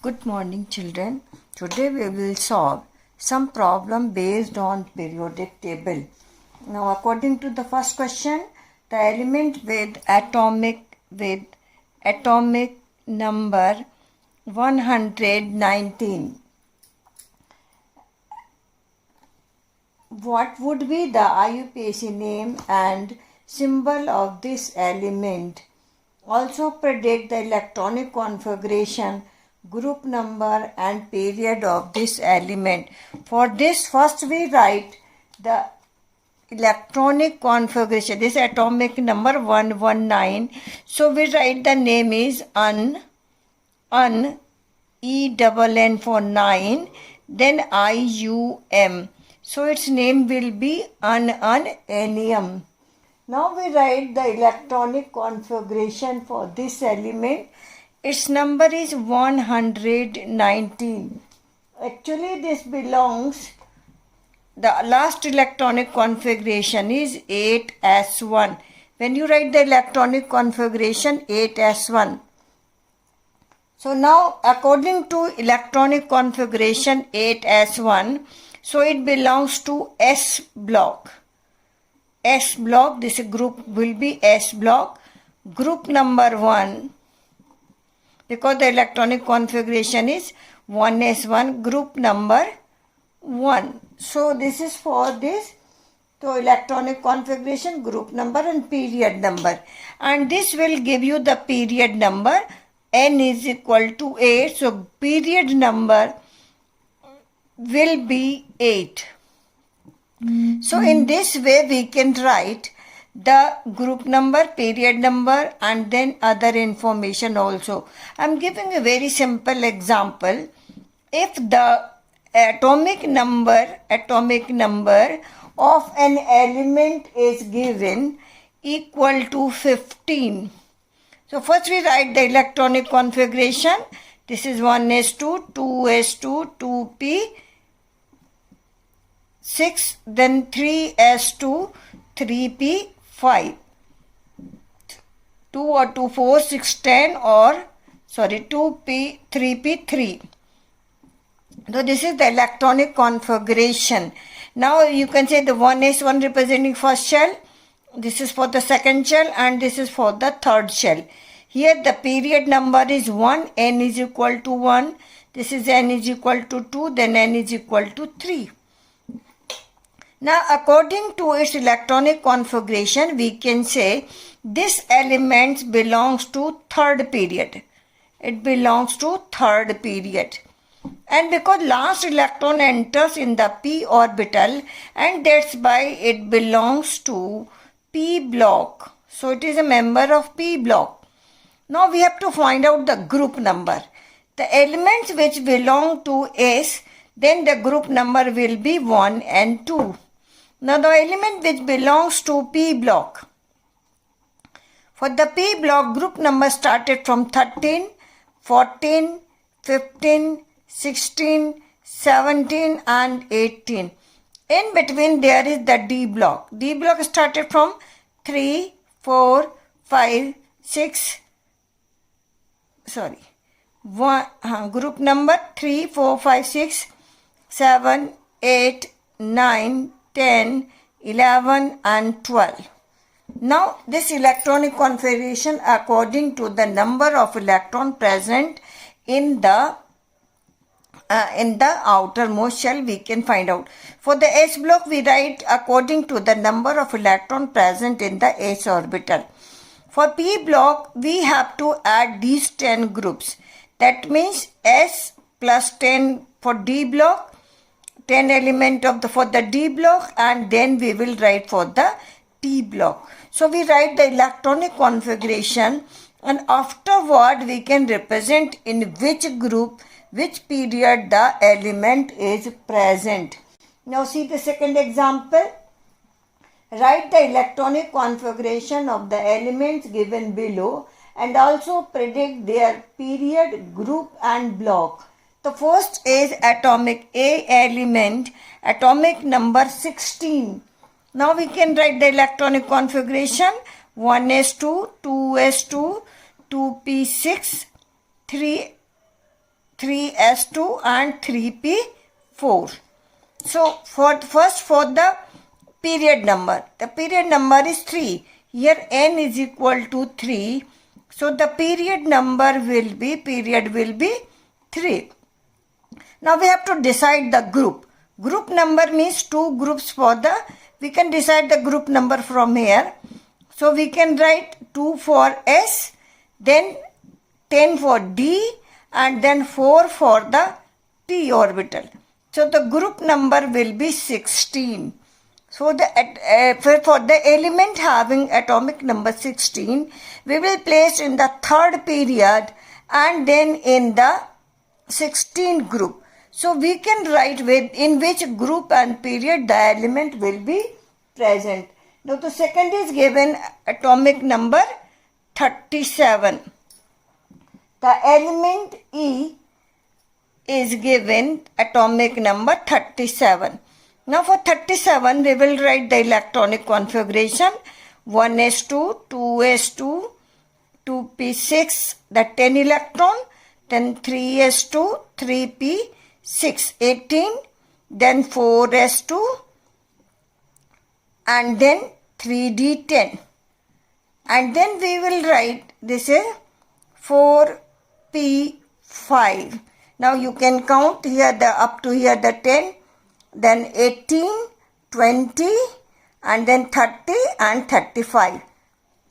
Good morning, children. Today we will solve some problem based on periodic table. Now, according to the first question, the element with atomic number 119. What would be the IUPAC name and symbol of this element? Also predict the electronic configuration, group number and period of this element. For this, first we write the electronic configuration. This atomic number 119. So we write the name is UN, E-double-N for 9, then IUM. So its name will be unanium. Now we write the electronic configuration for this element. Its number is 119. Actually this belongs, the last electronic configuration is 8s1. When you write the electronic configuration 8s1. So now according to electronic configuration 8s1, so it belongs to S block. S block, this group will be S block. Group number 1, because the electronic configuration is 1s1, group number 1. So this is for this. So electronic configuration, group number and period number. And this will give you the period number. N is equal to 8. So period number will be 8. So in this way we can write the group number, period number and then other information also. I am giving a very simple example. If the atomic number of an element is given equal to 15. So first we write the electronic configuration. This is 1s2, 2s2, 2p, 6, then 3s2, 3p, 5. 2 or 2, 4, 6, 10 or 2p, 3p, 3. So this is the electronic configuration. Now you can say the 1s1 representing first shell. This is for the second shell and this is for the third shell. Here the period number is 1, n is equal to 1. This is n is equal to 2, then n is equal to 3. Now according to its electronic configuration, we can say this element belongs to third period. It belongs to third period. And because last electron enters in the p orbital, and that's why it belongs to p block. So it is a member of p block. Now we have to find out the group number. The elements which belong to S, then the group number will be 1 and 2. Now the element which belongs to P block. For the P block, group number started from 13, 14, 15, 16, 17 and 18. In between there is the D block. D block started from 3, 4, 5, 6, group number 3, 4, 5, 6, 7, 8, 9, 10, 11 and 12. Now this electronic configuration according to the number of electron present in the outermost shell we can find out. For the S block we write according to the number of electron present in the S orbital. For P block we have to add these 10 groups. That means S plus 10 for D block, 10 element for the D block, and then we will write for the P block. So we write the electronic configuration and afterward we can represent in which group, which period the element is present. Now see the second example. Write the electronic configuration of the elements given below and also predict their period, group and block. The first is atomic A element, atomic number 16. Now we can write the electronic configuration 1s2, 2s2, 2p6, 3 3s2 and 3p4. So for the period number, the period number is 3. Here n is equal to 3. So the period will be 3. Now we have to decide the group. Group number means 2 groups we can decide the group number from here. So we can write 2 for S, then 10 for D, and then 4 for the p orbital. So the group number will be 16. So for the element having atomic number 16, we will place in the third period and then in the 16th group. So we can write in which group and period the element will be present. Now the second is given atomic number 37. The element E is given atomic number 37. Now for 37 we will write the electronic configuration 1s2, 2s2, 2p6, the 10 electron, then 3s2, 3p6, 18, then 4s2, and then 3d10. And then we will write this is 4p5. Now you can count here up to here the 10, then 18, 20, and then 30 and 35.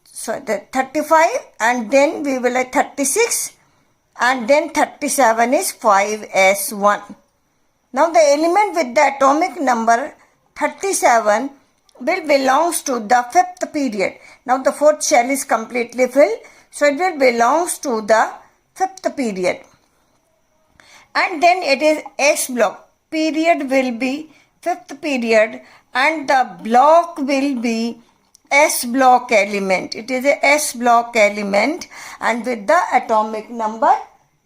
So the 35, and then we will have 36, and then 37 is 5s1. Now the element with the atomic number 37 will belongs to the fifth period. Now the fourth shell is completely filled, so it will belongs to the fifth period. And then it is S block. Period will be fifth period and the block will be S block element. It is a S block element and with the atomic number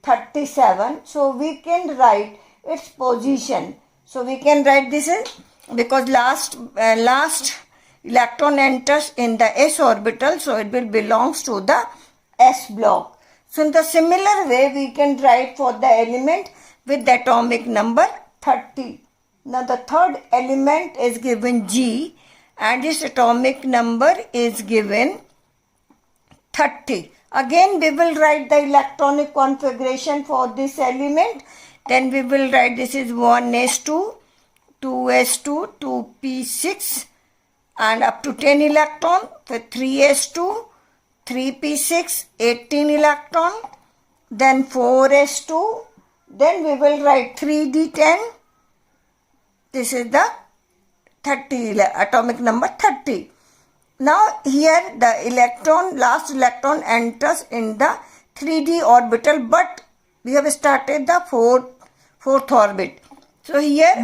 37. So we can write its position. So we can write this is because last electron enters in the S orbital, so it will belongs to the S block. So in the similar way we can write for the element with the atomic number 30. Now the third element is given G and its atomic number is given 30. Again we will write the electronic configuration for this element. Then we will write this is 1s2, 2s2, 2p6 and up to 10 electron, with 3s2, 3p6, 18 electron, then 4s2, then we will write 3d10. This is the 30 atomic number 30. Now here the last electron enters in the 3d orbital, but we have started the fourth orbit. So here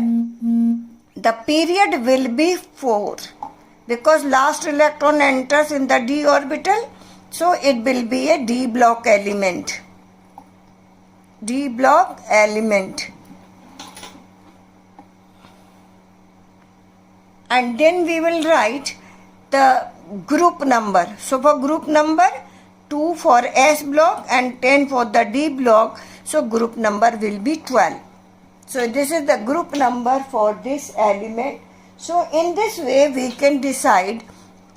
the period will be 4 because last electron enters in the d orbital, so it will be a d block element. D block element. And then we will write the group number. So for group number 2 for S block and 10 for the D block, so group number will be 12. So this is the group number for this element. So in this way we can decide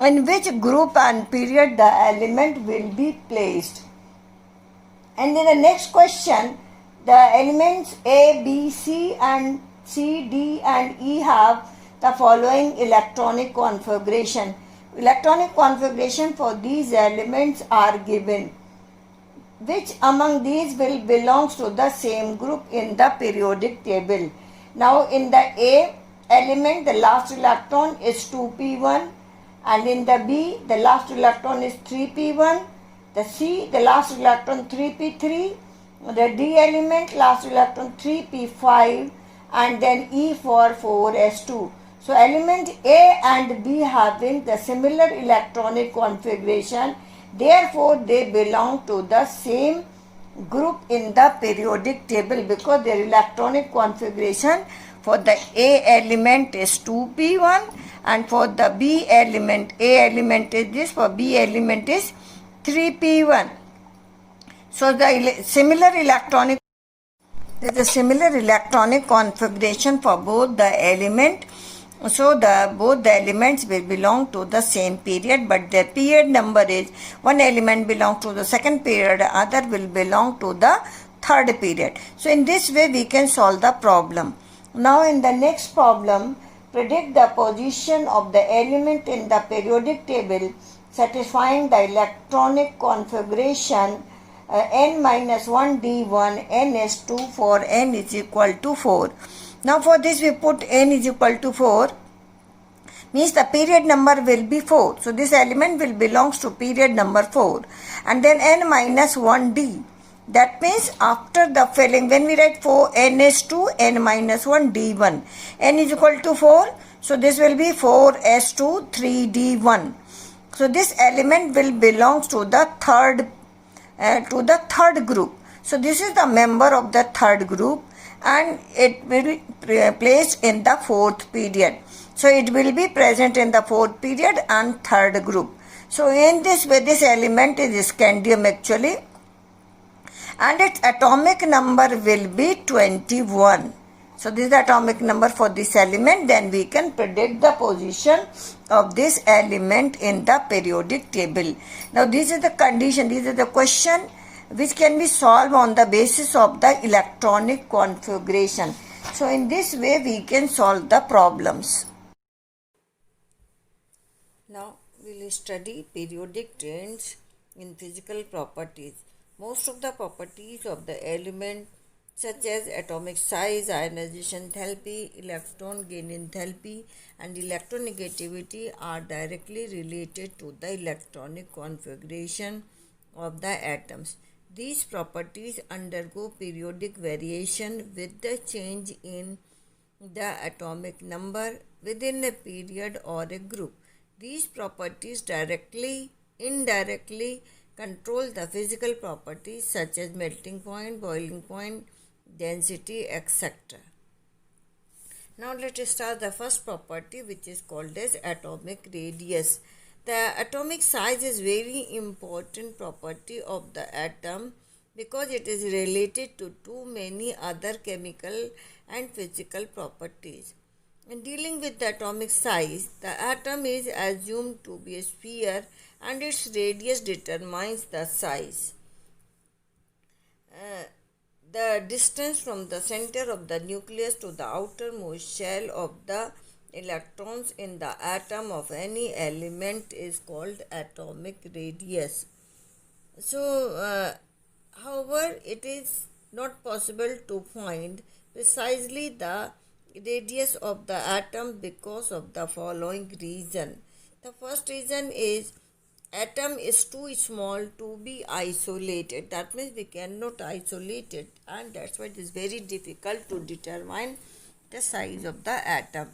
in which group and period the element will be placed. And in the next question, the elements A, B, C and C, D and E have the following electronic configuration. Electronic configuration for these elements are given. Which among these will belongs to the same group in the periodic table? Now in the A element the last electron is 2p1 and in the B the last electron is 3p1, the C the last electron 3p3, the D element last electron 3p5 and then E for 4s2. So element A and B having the similar electronic configuration, therefore they belong to the same group in the periodic table because their electronic configuration for the A element is 2p1 and for the B element, A element is this, for B element is 3p1. So the similar electronic There is a similar electronic configuration for both the element. So both the elements will belong to the same period, but their period number is one element belongs to the second period, other will belong to the third period. So in this way we can solve the problem. Now in the next problem, predict the position of the element in the periodic table satisfying the electronic configuration n minus 1 d1 ns2 for n is equal to 4. Now for this we put n is equal to 4, means the period number will be 4. So this element will belongs to period number 4, and then n minus 1d. That means after the filling, when we write 4 n is 2 n minus 1 d1, n is equal to 4. So this will be 4s2 3d1. So this element will belongs to the third group. So this is the member of the third group, and it will be placed in the fourth period. So it will be present in the fourth period and third group. So in this way, this element is scandium actually, and its atomic number will be 21. So this is the atomic number for this element. Then we can predict the position of this element in the periodic table. Now this is the condition, this is the question which can be solved on the basis of the electronic configuration. So in this way we can solve the problems. Now we will study periodic trends in physical properties. Most of the properties of the element, such as atomic size, ionization enthalpy, electron gain enthalpy, and electronegativity, are directly related to the electronic configuration of the atoms. These properties undergo periodic variation with the change in the atomic number within a period or a group. These properties directly, indirectly control the physical properties such as melting point, boiling point, density, etc. Now let us start the first property, which is called as atomic radius. The atomic size is very important property of the atom because it is related to too many other chemical and physical properties. In dealing with the atomic size, the atom is assumed to be a sphere and its radius determines the size. The distance from the center of the nucleus to the outermost shell of the electrons in the atom of any element is called atomic radius. So, however, it is not possible to find precisely the radius of the atom because of the following reason. The first reason is atom is too small to be isolated. That means we cannot isolate it, and that's why it is very difficult to determine the size of the atom.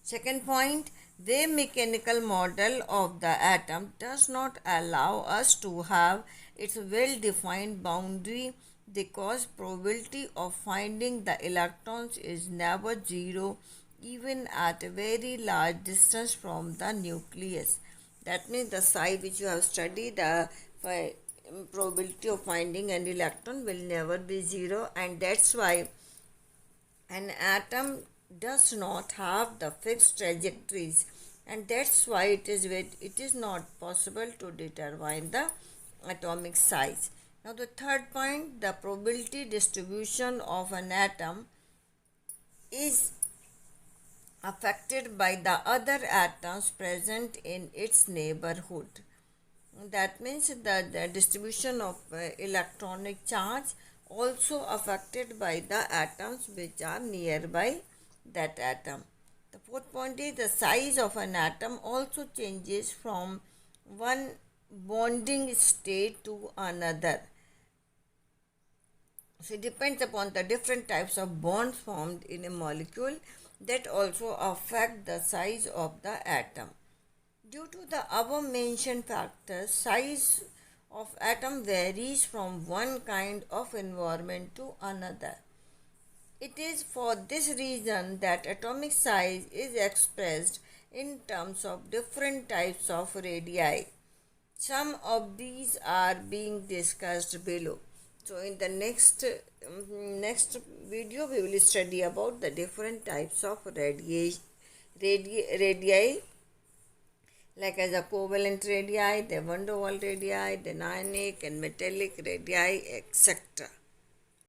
Second point, the mechanical model of the atom does not allow us to have its well-defined boundary because probability of finding the electrons is never zero even at a very large distance from the nucleus. That means the size which you have studied, the probability of finding an electron will never be zero, and that's why an atom does not have the fixed trajectories, and that's why it is not possible to determine the atomic size. Now the third point, the probability distribution of an atom is affected by the other atoms present in its neighborhood. That means the distribution of electronic charge also affected by the atoms which are nearby that atom. The fourth point is the size of an atom also changes from one bonding state to another. So it depends upon the different types of bonds formed in a molecule that also affect the size of the atom. Due to the above mentioned factors, size of atom varies from one kind of environment to another. It is for this reason that atomic size is expressed in terms of different types of radii. Some of these are being discussed below. So in the next video we will study about the different types of radii, like as a covalent radii, the van der Waals radii, the ionic and metallic radii, etc.